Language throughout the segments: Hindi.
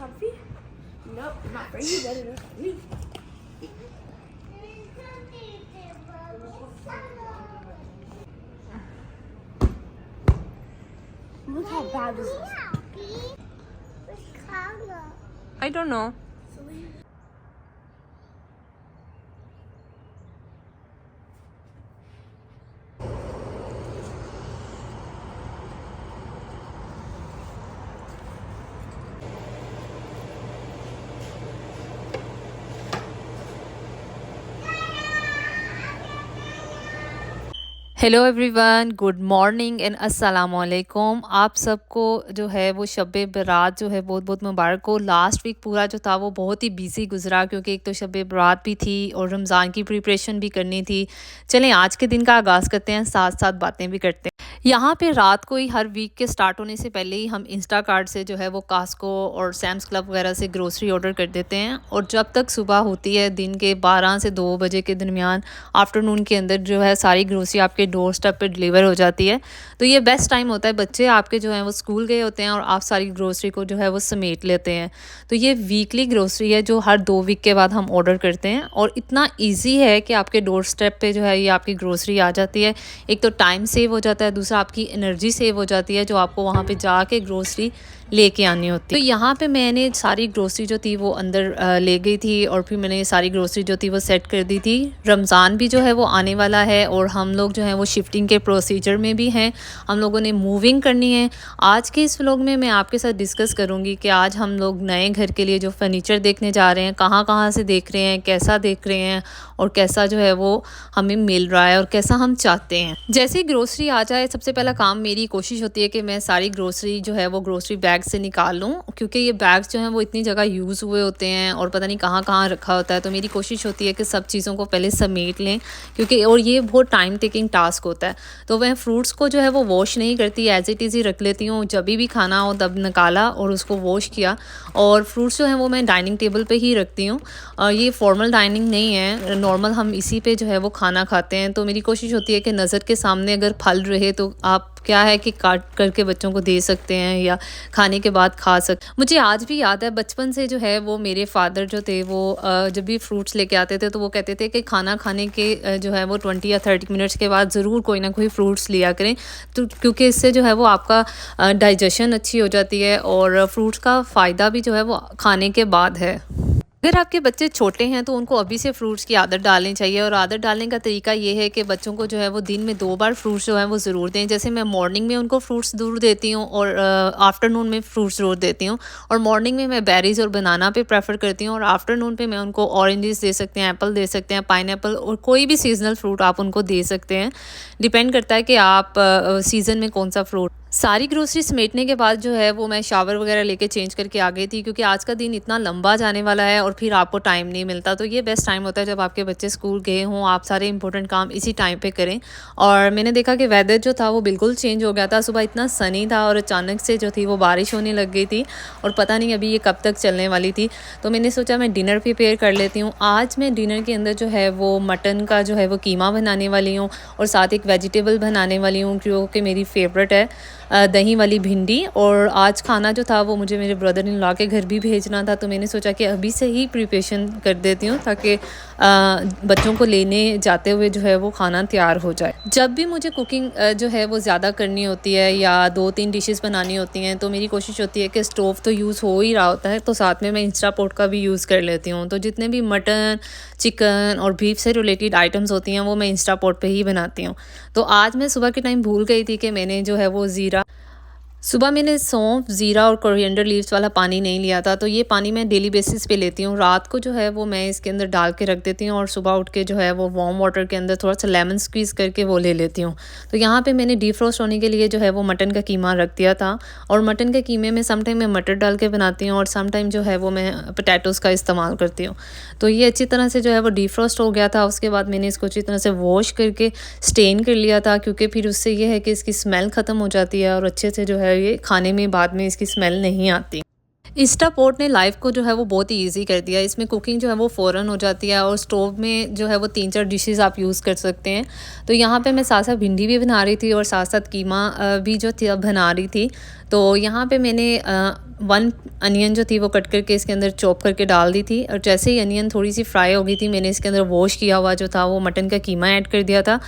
comfy? Nope, not for you, but enough for me. Look how bad this is. I don't know. Hello everyone, good morning and अस्सलाम वालेकुम। आप सबको जो है वो शब बरात जो है बहुत बहुत मुबारक हो। लास्ट वीक पूरा जो था वो बहुत ही बिजी गुजरा, क्योंकि एक तो शब बरात भी थी और रमज़ान की प्रिपरेशन भी करनी थी। चलें आज के दिन का आगाज़ करते हैं, साथ साथ बातें भी करते हैं। यहाँ पे रात को ही हर वीक के स्टार्ट होने से पहले ही हम इंस्टाकार्ट से जो है वो कास्को और सैम्स क्लब वगैरह से ग्रोसरी ऑर्डर कर देते हैं, और जब तक सुबह होती है दिन के 12 से 2 बजे के दरमियान आफ्टरनून के अंदर जो है सारी ग्रोसरी आपके डोर स्टेप पे डिलीवर हो जाती है। तो ये बेस्ट टाइम होता है, बच्चे आपके जो हैं वो स्कूल गए होते हैं और आप सारी ग्रोसरी को जो है वो समेट लेते हैं। तो ये वीकली ग्रोसरी है जो हर 2 वीक के बाद हम ऑर्डर करते हैं, और इतना ईजी है कि आपके डोर स्टेप पे जो है ये आपकी ग्रोसरी आ जाती है। एक तो टाइम सेव हो जाता है, दूसरा आपकी एनर्जी सेव हो जाती है जो आपको वहाँ पे जाके ग्रोसरी लेके आनी होती है। तो यहाँ पे मैंने सारी ग्रोसरी जो थी वो अंदर ले गई थी, और फिर मैंने सारी ग्रोसरी जो थी वो सेट कर दी थी। रमज़ान भी जो है वो आने वाला है, और हम लोग जो है वो शिफ्टिंग के प्रोसीजर में भी हैं। हम लोगों ने मूविंग करनी है। आज के इस व्लॉग में मैं आपके साथ डिस्कस करूँगी कि आज हम लोग नए घर के लिए जो फर्नीचर देखने जा रहे हैं, कहाँ कहाँ से देख रहे हैं, कैसा देख रहे हैं, और कैसा जो है वो हमें मिल रहा है और कैसा हम चाहते हैं। जैसे ही ग्रोसरी आ जाए, सबसे पहला काम मेरी कोशिश होती है कि मैं सारी ग्रोसरी जो है वो ग्रोसरी बैग से निकाल लूँ, क्योंकि ये बैग्स जो हैं वो इतनी जगह यूज़ हुए होते हैं और पता नहीं कहाँ कहाँ रखा होता है। तो मेरी कोशिश होती है कि सब चीज़ों को पहले समेट लें, क्योंकि और ये बहुत टाइम टेकिंग टास्क होता है। तो वह फ्रूट्स को जो है वो वॉश नहीं करती, एज इट इज़ ही रख लेती हूँ। जब भी खाना हो तब निकाला और उसको वॉश किया, और फ्रूट्स जो है वो मैं डाइनिंग टेबल पे ही रखती हूँ। ये फॉर्मल डाइनिंग नहीं है, नॉर्मल हम इसी पे जो है वो खाना खाते हैं। तो मेरी कोशिश होती है कि नज़र के सामने अगर फल रहे तो आप क्या है कि काट करके बच्चों को दे सकते हैं या खाने के बाद खा सकते। मुझे आज भी याद है बचपन से जो है वो मेरे फादर जो थे वो जब भी फ्रूट्स लेके आते थे तो वो कहते थे कि खाना खाने के जो है वो 20 या 30 मिनट्स के बाद ज़रूर कोई ना कोई फ्रूट्स लिया करें, तो क्योंकि इससे जो है वो आपका डाइजेशन अच्छी हो जाती है, और फ्रूट्स का फ़ायदा भी जो है वो खाने के बाद है। अगर आपके बच्चे छोटे हैं तो उनको अभी से फ्रूट्स की आदत डालनी चाहिए, और आदत डालने का तरीका ये है कि बच्चों को जो है वो दिन में 2 बार फ्रूट्स जो है वो ज़रूर दें। जैसे मैं मॉर्निंग में उनको फ्रूट्स ज़रूर देती हूँ और आफ्टरनून में फ्रूट्स ज़रूर देती हूँ। और मॉर्निंग में मैं बेरीज़ और बनाना पे प्रेफर करती हूँ, और आफ्टरनून पे मैं उनको ऑरेंजेस दे सकते हैं, एप्पल दे सकते हैं, पाइनएप्पल, और कोई भी सीजनल फ्रूट आप उनको दे सकते हैं। डिपेंड करता है कि आप सीज़न में कौन सा फ्रूट। सारी ग्रोसरी समेटने के बाद जो है वो मैं शावर वगैरह लेके चेंज करके आ गई थी, क्योंकि आज का दिन इतना लंबा जाने वाला है और फिर आपको टाइम नहीं मिलता। तो ये बेस्ट टाइम होता है जब आपके बच्चे स्कूल गए हों, आप सारे इंपॉर्टेंट काम इसी टाइम पे करें। और मैंने देखा कि वेदर जो था वो बिल्कुल चेंज हो गया था। सुबह इतना सनी था और अचानक से जो थी वो बारिश होने लग गई थी, और पता नहीं अभी ये कब तक चलने वाली थी। तो मैंने सोचा मैं डिनर प्रिपेयर कर लेती हूँ। आज मैं डिनर के अंदर जो है वो मटन का जो है वो कीमा बनाने वाली हूँ, और साथ एक वेजिटेबल बनाने वाली हूँ जो कि मेरी फेवरेट है, दही वाली भिंडी। और आज खाना जो था वो मुझे मेरे ब्रदर इन लॉ के घर भी भेजना था, तो मैंने सोचा कि अभी से ही प्रिपरेशन कर देती हूँ ताकि बच्चों को लेने जाते हुए जो है वो खाना तैयार हो जाए। जब भी मुझे कुकिंग जो है वो ज़्यादा करनी होती है या 2-3 डिशेस बनानी होती हैं, तो मेरी कोशिश होती है कि स्टोव तो यूज़ हो ही रहा होता है, तो साथ में मैं इंस्टापोर्ट का भी यूज़ कर लेती हूँ। तो जितने भी मटन, चिकन और बीफ से रिलेटेड आइटम्स होती हैं वो मैं इंस्टापोर्ट पे ही बनाती हूँ। तो आज मैं सुबह के टाइम भूल गई थी कि मैंने जो है वो सुबह मैंने सौंफ, ज़ीरा और कोरिएंडर लीव्स वाला पानी नहीं लिया था, तो ये पानी मैं डेली बेसिस पे लेती हूँ। रात को जो है वो मैं इसके अंदर डाल के रख देती हूँ, और सुबह उठ के जो है वो वार्म वाटर के अंदर थोड़ा सा लेमन स्क्वीज़ करके वो ले लेती हूँ। तो यहाँ पे मैंने डीफ्रोस्ट होने के लिए जो है वो मटन का कीमा रख दिया था, और मटन के कीमे में समटाइम मैं मटर डाल के बनाती हूँ और समटाइम जो है वो मैं पोटैटोज़ का इस्तेमाल करती हूँ। तो ये अच्छी तरह से जो है वो डीफ्रोस्ट हो गया था। उसके बाद मैंने इसको अच्छी तरह से वॉश करके स्टेन कर लिया था, क्योंकि फिर उससे ये है कि इसकी स्मेल ख़त्म हो जाती है और अच्छे से जो है ये खाने में बाद में इसकी स्मेल नहीं आती। इंस्टापोर्ट ने लाइफ को जो है वो बहुत ही ईजी कर दिया। इसमें कुकिंग जो है वो फ़ौरन हो जाती है, और स्टोव में जो है वो 3-4 डिशेस आप यूज़ कर सकते हैं। तो यहाँ पे मैं साथ साथ भिंडी भी बना रही थी और साथ साथ कीमा भी जो थी बना रही थी। तो यहाँ पे मैंने 1 अनियन जो थी वो कट करके इसके अंदर चॉप करके डाल दी थी, और जैसे ही अनियन थोड़ी सी फ्राई हो गई थी मैंने इसके अंदर वॉश किया हुआ जो था वो मटन का कीमा ऐड कर दिया था।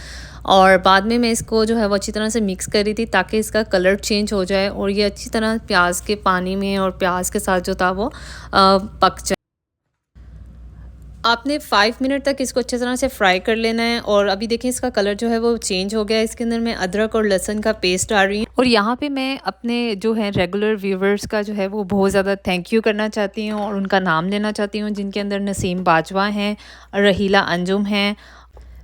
और बाद में मैं इसको जो है वो अच्छी तरह से मिक्स कर रही थी ताकि इसका कलर चेंज हो जाए और ये अच्छी तरह प्याज के पानी में और प्याज के साथ जो था वो पक जाए। आपने 5 मिनट तक इसको अच्छी तरह से फ्राई कर लेना है। और अभी देखें इसका कलर जो है वो चेंज हो गया है। इसके अंदर मैं अदरक और लहसुन का पेस्ट डाल रही हूँ, और यहाँ पे मैं अपने जो है रेगुलर व्यूवर्स का जो है वो बहुत ज़्यादा थैंक यू करना चाहती हूँ और उनका नाम लेना चाहती हूँ, जिनके अंदर नसीम बाजवा हैं, रहीला अंजुम हैं,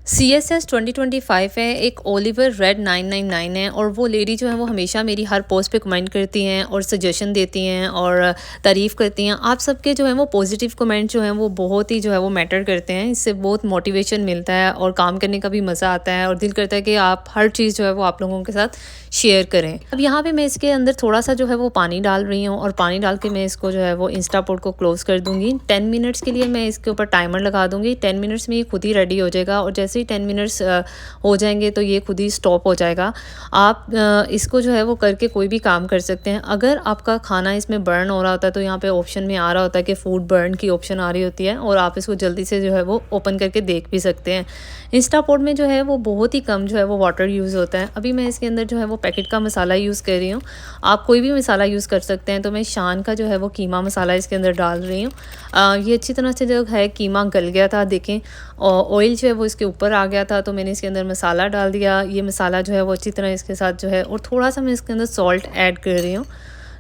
CSS 2025 है, एक ओलिवर रेड 999 है। और वो लेडी जो है वो हमेशा मेरी हर पोस्ट पे कमेंट करती हैं और सजेशन देती हैं और तारीफ़ करती हैं। आप सबके जो है वो पॉजिटिव कमेंट जो हैं वो बहुत ही जो है वो मैटर करते हैं। इससे बहुत मोटिवेशन मिलता है और काम करने का भी मज़ा आता है और दिल करता है कि आप हर चीज़ जो है वो आप लोगों के साथ शेयर करें। अब यहाँ पे मैं इसके अंदर थोड़ा सा जो है वो पानी डाल रही हूँ, और पानी डाल के मैं इसको जो है वो इंस्टापोर्ट को क्लोज़ कर दूँगी। 10 मिनट्स के लिए मैं इसके ऊपर टाइमर लगा दूँगी। 10 मिनट्स में ये खुद ही रेडी हो जाएगा, और जैसे ही 10 मिनट्स हो जाएंगे तो ये खुद ही स्टॉप हो जाएगा। आप इसको जो है वो करके कोई भी काम कर सकते हैं। अगर आपका खाना इसमें बर्न हो रहा होता है तो यहाँ पे ऑप्शन में आ रहा होता है कि फूड बर्न की ऑप्शन आ रही होती है, और आप इसको जल्दी से जो है वो ओपन करके देख भी सकते हैं। इंस्टापोर्ट में जो है वो बहुत ही कम जो है वो वाटर यूज़ होता है। अभी मैं इसके अंदर जो है वो पैकेट का मसाला यूज़ कर रही हूँ, आप कोई भी मसाला यूज़ कर सकते हैं। तो मैं शान का जो है वो कीमा मसाला इसके अंदर डाल रही हूँ। ये अच्छी तरह से जो है कीमा गल गया था, देखें, और ऑयल जो है वो इसके ऊपर आ गया था। तो मैंने इसके अंदर मसाला डाल दिया। ये मसाला जो है वो अच्छी तरह इसके साथ जो है, और थोड़ा सा मैं इसके अंदर सॉल्ट ऐड कर रही हूँ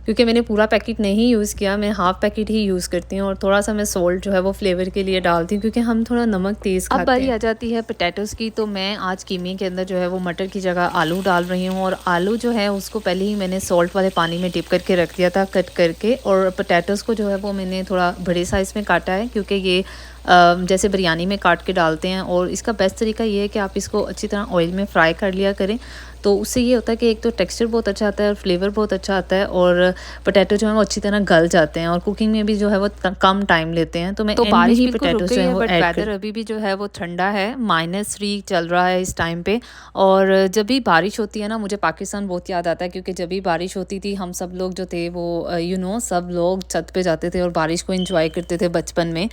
क्योंकि मैंने पूरा पैकेट नहीं यूज़ किया, मैं हाफ़ पैकेट ही यूज़ करती हूँ। और थोड़ा सा मैं सॉल्ट जो है वो फ्लेवर के लिए डालती हूँ क्योंकि हम थोड़ा नमक तेज़ खाते हैं। अब बारी आ जाती है पोटैटोज़ की। तो मैं आज कीमे के अंदर जो है वो मटर की जगह आलू डाल रही हूँ, और आलू जो है उसको पहले ही मैंने सॉल्ट वाले पानी में डिप करके रख दिया था कट करके। और पोटैटोज़ को जो है वो मैंने थोड़ा बड़े साइज़ में काटा है क्योंकि ये जैसे बिरयानी में काट के डालते हैं। और इसका बेस्ट तरीका ये है कि आप इसको अच्छी तरह ऑयल में फ्राई कर लिया करें, तो उससे ये होता है कि एक तो टेक्सचर बहुत अच्छा आता है और फ्लेवर बहुत अच्छा आता है, और पोटैटो जो है वो अच्छी तरह गल जाते हैं और कुकिंग में भी जो है वो कम टाइम लेते हैं। तो मैं तो बारिश ही पोटैटो जो है वो ऐड कर। अभी भी जो है वो ठंडा है, -3 चल रहा है इस टाइम पे। और जब भी बारिश होती है ना, मुझे पाकिस्तान बहुत याद आता है क्योंकि जब भी बारिश होती थी हम सब लोग जो थे वो सब लोग छत पे जाते थे और बारिश को एंजॉय करते थे बचपन में,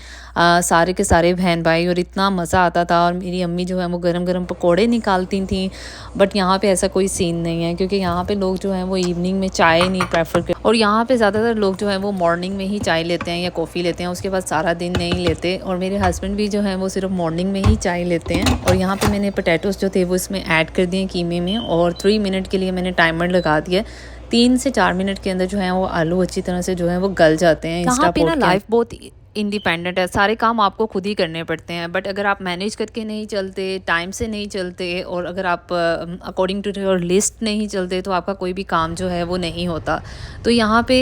सारे के सारे बहन भाई, और इतना मज़ा आता था। और मेरी अम्मी जो है वो गरम गरम पकौड़े निकालती थी। बट यहाँ पे ऐसा कोई सीन नहीं है क्योंकि यहाँ पे लोग जो हैं वो इवनिंग में चाय नहीं प्रेफर करते, और यहाँ पे ज़्यादातर लोग जो हैं वो मॉर्निंग में ही चाय लेते हैं या कॉफ़ी लेते हैं, उसके बाद सारा दिन नहीं लेते। और मेरे हस्बैंड भी जो हैं वो सिर्फ मॉर्निंग में ही चाय लेते हैं। और यहाँ पे मैंने पोटैटोज़ जो थे वो इसमें ऐड कर दिए कीमे में, और 3 मिनट के लिए मैंने टाइमर लगा दिया। 3 से 4 मिनट के अंदर जो है वो आलू अच्छी तरह से जो है वो गल जाते हैं। यहाँ पे ना लाइफ बहुत इंडिपेंडेंट है, सारे काम आपको खुद ही करने पड़ते हैं। बट अगर आप मैनेज करके नहीं चलते, टाइम से नहीं चलते, और अगर आप अकॉर्डिंग टू योर लिस्ट नहीं चलते तो आपका कोई भी काम जो है वो नहीं होता। तो यहाँ पे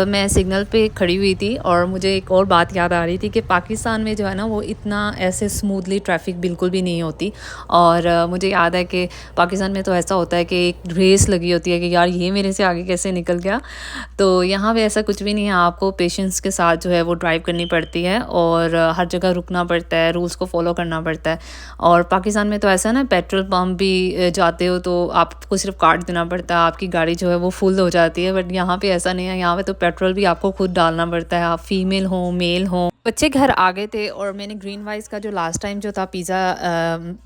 मैं सिग्नल पे खड़ी हुई थी, और मुझे एक और बात याद आ रही थी कि पाकिस्तान में जो है ना वो इतना ऐसे स्मूथली ट्रैफिक बिल्कुल भी नहीं होती। और मुझे याद है कि पाकिस्तान में तो ऐसा होता है कि एक रेस लगी होती है कि यार ये मेरे से आगे कैसे निकल गया। तो यहाँ पे ऐसा कुछ भी नहीं है, आपको पेशेंस के साथ जो है वो ड्राइव करनी पड़ती है, और हर जगह रुकना पड़ता है, रूल्स को फॉलो करना पड़ता है। और पाकिस्तान में तो ऐसा ना, पेट्रोल पंप भी जाते हो तो आपको सिर्फ कार्ड देना पड़ता है, आपकी गाड़ी जो है वो फुल हो जाती है। बट यहाँ पे ऐसा नहीं है, यहाँ पे तो पेट्रोल भी आपको खुद डालना पड़ता है, आप फीमेल हो मेल हो। बच्चे घर आ गए थे और मैंने ग्रीन वाइस का जो लास्ट टाइम जो था पिज़्ज़ा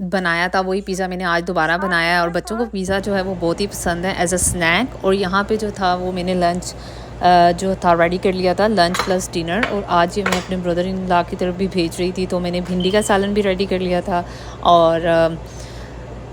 बनाया था, वही पिज़्ज़ा मैंने आज दोबारा बनाया है। और बच्चों को पिज़्ज़ा जो है वो बहुत ही पसंद है एज अ स्नैक। और यहाँ पे जो था वो मैंने लंच जो था रेडी कर लिया था, लंच प्लस डिनर। और आज ये मैं अपने ब्रदर इन लॉ की तरफ भी भेज रही थी, तो मैंने भिंडी का सालन भी रेडी कर लिया था, और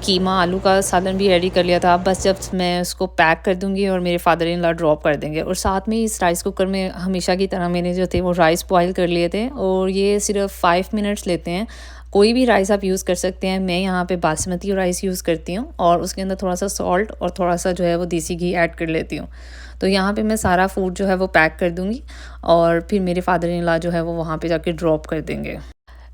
कीमा आलू का सालन भी रेडी कर लिया था। बस जब मैं उसको पैक कर दूंगी और मेरे फादर इन लॉ ड्रॉप कर देंगे। और साथ में इस राइस कुकर में हमेशा की तरह मैंने जो थे वो राइस बॉयल कर लिए थे, और ये सिर्फ 5 मिनट्स लेते हैं। कोई भी राइस आप यूज़ कर सकते हैं, मैं यहाँ पे बासमती राइस यूज़ करती हूँ, और उसके अंदर थोड़ा सा सॉल्ट और थोड़ा सा जो है वो देसी घी ऐड कर लेती हूँ। तो यहाँ पे मैं सारा फूड जो है वो पैक कर दूँगी, और फिर मेरे फादर इन लॉ जो है वो वहाँ पे जाके ड्रॉप कर देंगे।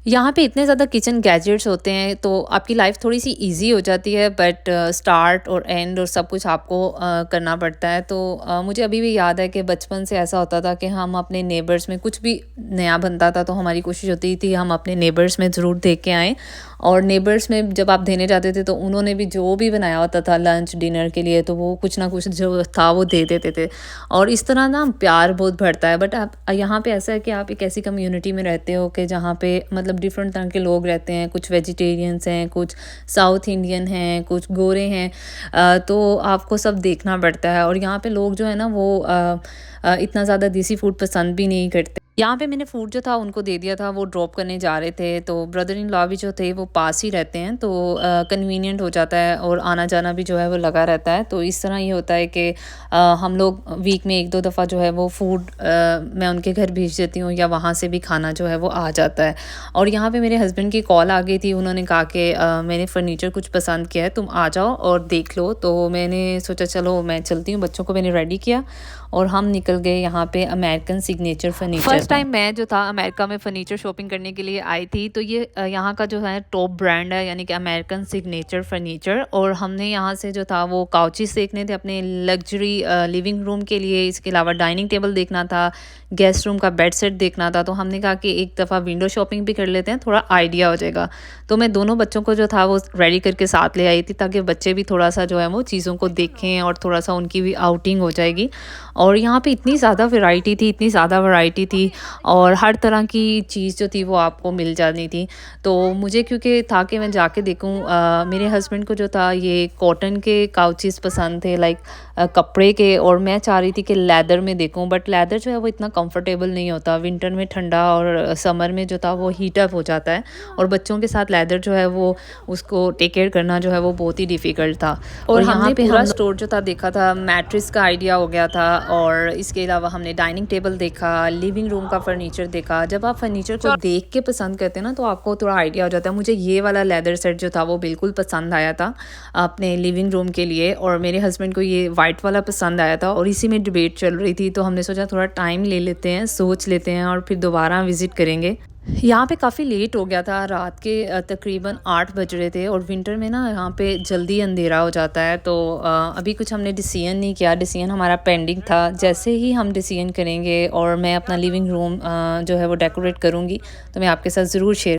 यहाँ पे इतने ज़्यादा किचन गैजेट्स होते हैं तो आपकी लाइफ थोड़ी सी इजी हो जाती है, बट स्टार्ट और एंड और सब कुछ आपको करना पड़ता है। तो मुझे अभी भी याद है कि बचपन से ऐसा होता था कि हम अपने नेबर्स में कुछ भी नया बनता था तो हमारी कोशिश होती थी हम अपने नेबर्स में ज़रूर दे के आएँ। और नेबर्स में जब आप देने जाते थे तो उन्होंने भी जो भी बनाया होता था लंच डिनर के लिए तो वो कुछ ना कुछ जो था वो दे देते थे। और इस तरह ना प्यार बहुत बढ़ता है। बट आप यहाँ पे ऐसा है कि आप एक ऐसी कम्युनिटी में रहते हो कि जहाँ पे मतलब डिफरेंट तरह के लोग रहते हैं, कुछ वेजिटेरियंस हैं, कुछ साउथ इंडियन हैं, कुछ गोरे हैं। तो आपको सब देखना पड़ता है। और यहाँ पे लोग जो है ना वो इतना ज़्यादा देसी फूड पसंद भी नहीं करते। यहाँ पे मैंने फूड जो था उनको दे दिया था, वो ड्रॉप करने जा रहे थे। तो ब्रदर इन लॉ भी जो थे वो पास ही रहते हैं तो कन्वीनियंट हो जाता है और आना जाना भी जो है वो लगा रहता है। तो इस तरह ये होता है कि हम लोग वीक में एक दो दफ़ा जो है वो फूड मैं उनके घर भेज देती हूँ या वहाँ से भी खाना जो है वो आ जाता है। और यहाँ पे मेरे हस्बैंड की कॉल आ गई थी, उन्होंने कहा कि मैंने फ़र्नीचर कुछ पसंद किया है, तुम आ जाओ और देख लो। तो मैंने सोचा चलो मैं चलती हूँ, बच्चों को मैंने रेडी किया और हम निकल गए यहाँ पे American signature furniture. First time मैं जो था अमेरिका में फ़र्नीचर शॉपिंग करने के लिए आई थी। तो ये यहाँ का जो है टॉप ब्रांड है, यानी कि अमेरिकन सिग्नेचर फर्नीचर। और हमने यहाँ से जो था वो काउचेस देखने थे अपने लग्जरी लिविंग रूम के लिए। इसके अलावा डाइनिंग टेबल देखना था, गेस्ट रूम का बेड सेट देखना था। तो हमने कहा कि एक दफ़ा विंडो शॉपिंग भी कर लेते हैं, थोड़ा आइडिया हो जाएगा। तो मैं दोनों बच्चों को जो था वो रेडी करके साथ ले आई थी ताकि बच्चे भी थोड़ा सा जो है वो चीज़ों को देखें और थोड़ा सा उनकी भी आउटिंग हो जाएगी। और यहाँ पे इतनी ज़्यादा वैरायटी थी, इतनी ज़्यादा वैरायटी थी और हर तरह की चीज़ जो थी वो आपको मिल जानी थी। तो मुझे क्योंकि था कि मैं जाके देखूँ, मेरे हस्बैंड को जो था ये कॉटन के काउचेस पसंद थे, लाइक कपड़े के। और मैं चाह रही थी कि लेदर में देखूँ, बट लेदर जो है वो इतना कंफर्टेबल नहीं होता। विंटर में ठंडा और समर में जो था वो हीट अप हो जाता है और बच्चों के साथ लेदर जो है वो उसको टेक केयर करना जो है वो बहुत ही डिफ़िकल्ट था। और यहाँ पे पूरा स्टोर जो था देखा था, मैट्रेस का आइडिया हो गया था। और इसके अलावा हमने डाइनिंग टेबल देखा, लिविंग रूम का फर्नीचर देखा। जब आप फर्नीचर को देख के पसंद करते हैं ना तो आपको थोड़ा आइडिया हो जाता है। मुझे ये वाला लेदर सेट जो था वो बिल्कुल पसंद आया था अपने लिविंग रूम के लिए, और मेरे हस्बैंड को ये वाइट वाला पसंद आया था। और इसी में डिबेट चल रही थी तो हमने सोचा थोड़ा टाइम ले लेते हैं, सोच लेते हैं और फिर दोबारा विज़िट करेंगे। यहाँ पे काफ़ी लेट हो गया था, रात के तकरीबन 8 बज रहे थे। और विंटर में ना यहाँ पे जल्दी अंधेरा हो जाता है। तो अभी कुछ हमने डिसीजन नहीं किया, डिसीजन हमारा पेंडिंग था। जैसे ही हम डिसीजन करेंगे और मैं अपना लिविंग रूम जो है वो डेकोरेट करूँगी तो मैं आपके साथ ज़रूर शेयर